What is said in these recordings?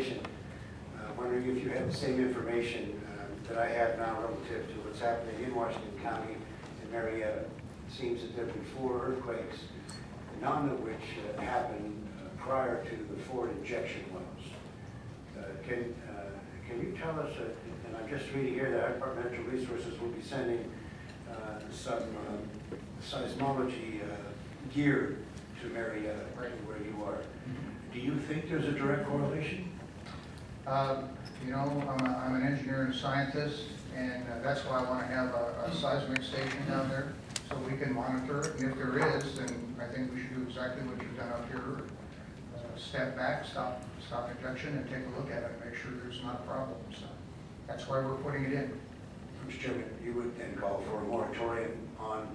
correlation. Wondering if you have the same information that I have now relative to what's happening in Washington County and Marietta. It seems that there have been 4 earthquakes, none of which happened prior to the 4 injection wells. Can you tell us, and I'm just reading here that Environmental Resources will be sending some seismology gear to Marietta, right where you are. Do you think there's a direct correlation? You know, I'm an engineer and scientist, and that's why I want to have a seismic station down there so we can monitor it. And if there is, then I think we should do exactly what you've done up here. Step back, stop injection, and take a look at it and make sure there's not a problem. So that's why we're putting it in. Mr. Chairman, you would then call for a moratorium on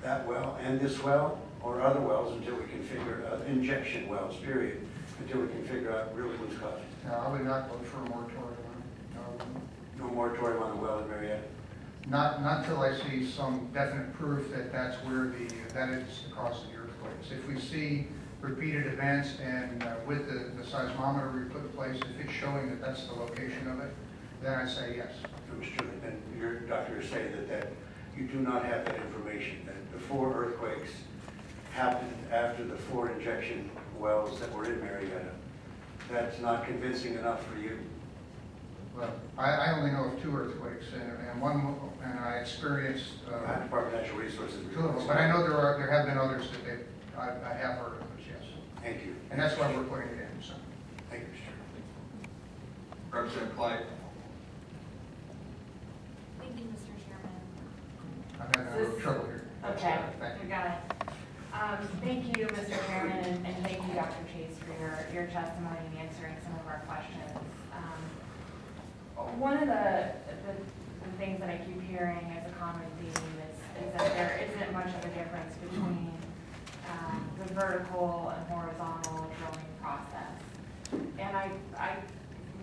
that well and this well or other wells until we can figure out injection wells, period, until we can figure out really who's causing it. No, I would not vote for a moratorium on it. No. No moratorium on the well in Marietta? Not until I see some definite proof that that's where that is the cause of the earthquakes. If we see repeated events and with the seismometer we put in place, if it's showing that that's the location of it, then I say yes. So, Mr. Chairman, then your doctor is saying that you do not have that information, that the 4 earthquakes happened after the 4 injection wells that were in Marietta. That's not convincing enough for you? Well, I only know of 2 earthquakes, and I experienced Department of Natural Resources. 2 of them, but I know there have been others that I have heard of those, yes. Thank you. And that's why we're putting it in. So. Thank you, Mr. Chairman. Representative Clyde. Thank you, Mr. Chairman. I'm having a little trouble here. Okay, Thank you. we got it. Thank you, Mr. Chairman, and thank you, Dr. Chase, for your testimony and answering some of our questions. One of the things that I keep hearing as a common theme is that there isn't much of a difference between the vertical and horizontal drilling process. And I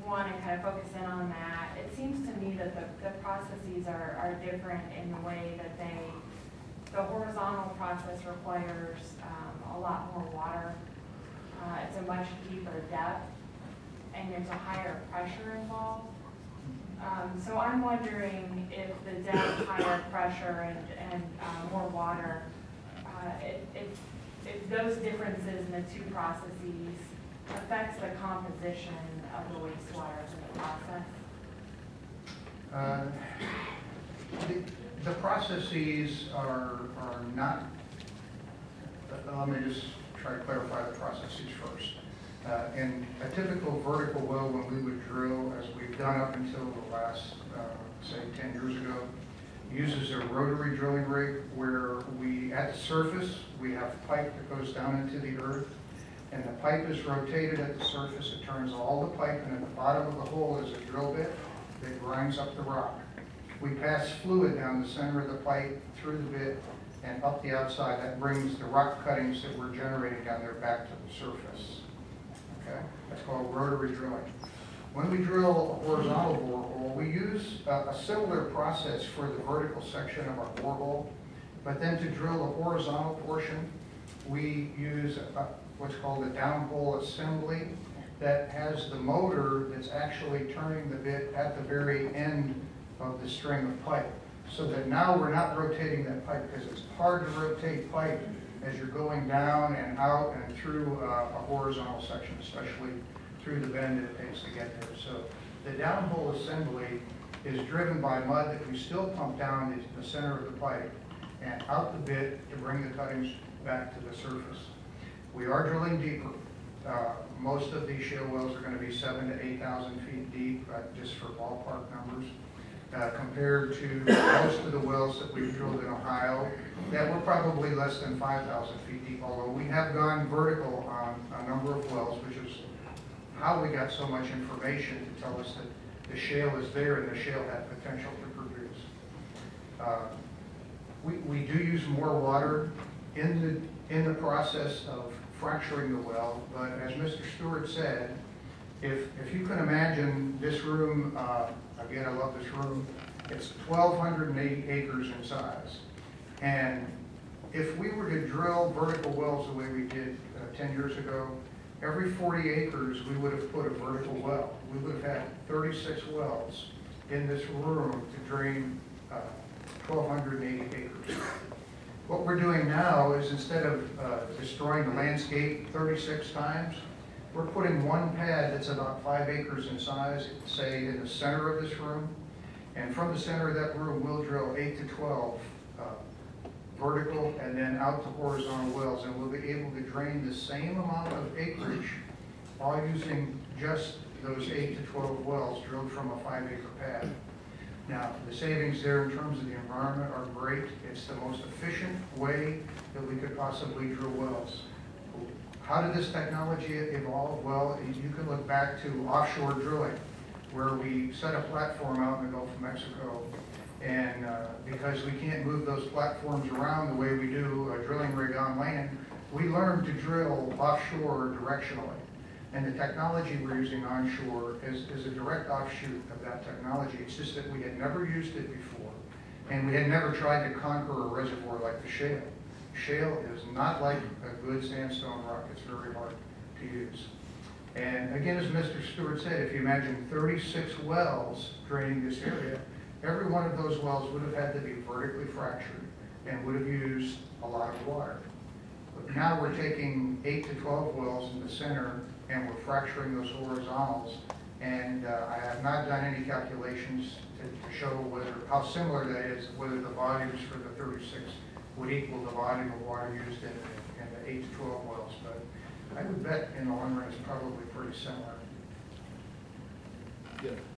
want to kind of focus in on that. It seems to me that the processes are different in the way that the horizontal process requires a lot more water. It's a much deeper depth, and there's a higher pressure involved. So I'm wondering if the depth, higher pressure, and more water, if those differences in the 2 processes affects the composition of the wastewater in the process. The processes are not, let me just try to clarify the processes first. In a typical vertical well, when we would drill, as we've done up until the last, say 10 years ago, uses a rotary drilling rig where at the surface, we have pipe that goes down into the earth, and the pipe is rotated at the surface. It turns all the pipe, and at the bottom of the hole is a drill bit that grinds up the rock. We pass fluid down the center of the pipe, through the bit, and up the outside. That brings the rock cuttings that we're generating down there back to the surface. Okay? That's called rotary drilling. When we drill a horizontal borehole, we use a similar process for the vertical section of our borehole, but then to drill the horizontal portion, we use what's called a downhole assembly that has the motor that's actually turning the bit at the very end of the string of pipe. So that now we're not rotating that pipe, because it's hard to rotate pipe as you're going down and out and through a horizontal section, especially through the bend that it takes to get there. So the downhole assembly is driven by mud that we still pump down the center of the pipe and out the bit to bring the cuttings back to the surface. We are drilling deeper. Most of these shale wells are going to be 7,000 to 8,000 feet deep, just for ballpark numbers. Compared to most of the wells that we've drilled in Ohio, that were probably less than 5,000 feet deep, although we have gone vertical on a number of wells, which is how we got so much information to tell us that the shale is there and the shale had potential to produce. We do use more water in the process of fracturing the well, but as Mr. Stewart said, if you can imagine this room, again, I love this room, it's 1,280 acres in size. And if we were to drill vertical wells the way we did 10 years ago, every 40 acres, we would have put a vertical well. We would have had 36 wells in this room to drain 1,280 acres. What we're doing now is instead of destroying the landscape 36 times, we're putting one pad that's about 5 acres in size, say in the center of this room. And from the center of that room, we'll drill 8 to 12 vertical and then out to horizontal wells. And we'll be able to drain the same amount of acreage all using just those 8 to 12 wells drilled from a 5-acre pad. Now, the savings there in terms of the environment are great. It's the most efficient way that we could possibly drill wells. How did this technology evolve? Well, you can look back to offshore drilling, where we set a platform out in the Gulf of Mexico, and because we can't move those platforms around the way we do a drilling rig on land, we learned to drill offshore directionally. And the technology we're using onshore is a direct offshoot of that technology. It's just that we had never used it before, and we had never tried to conquer a reservoir like the shale. Shale is not like a good sandstone rock. It's very hard to use. And again, as Mr. Stewart said, if you imagine 36 wells draining this area, every one of those wells would have had to be vertically fractured and would have used a lot of water. But now we're taking 8 to 12 wells in the center and we're fracturing those horizontals. And I have not done any calculations to show how similar that is, whether the volumes for the 36 would equal the volume of water used in the 8 to 12 wells. But I would bet in the long run it's probably pretty similar. Good.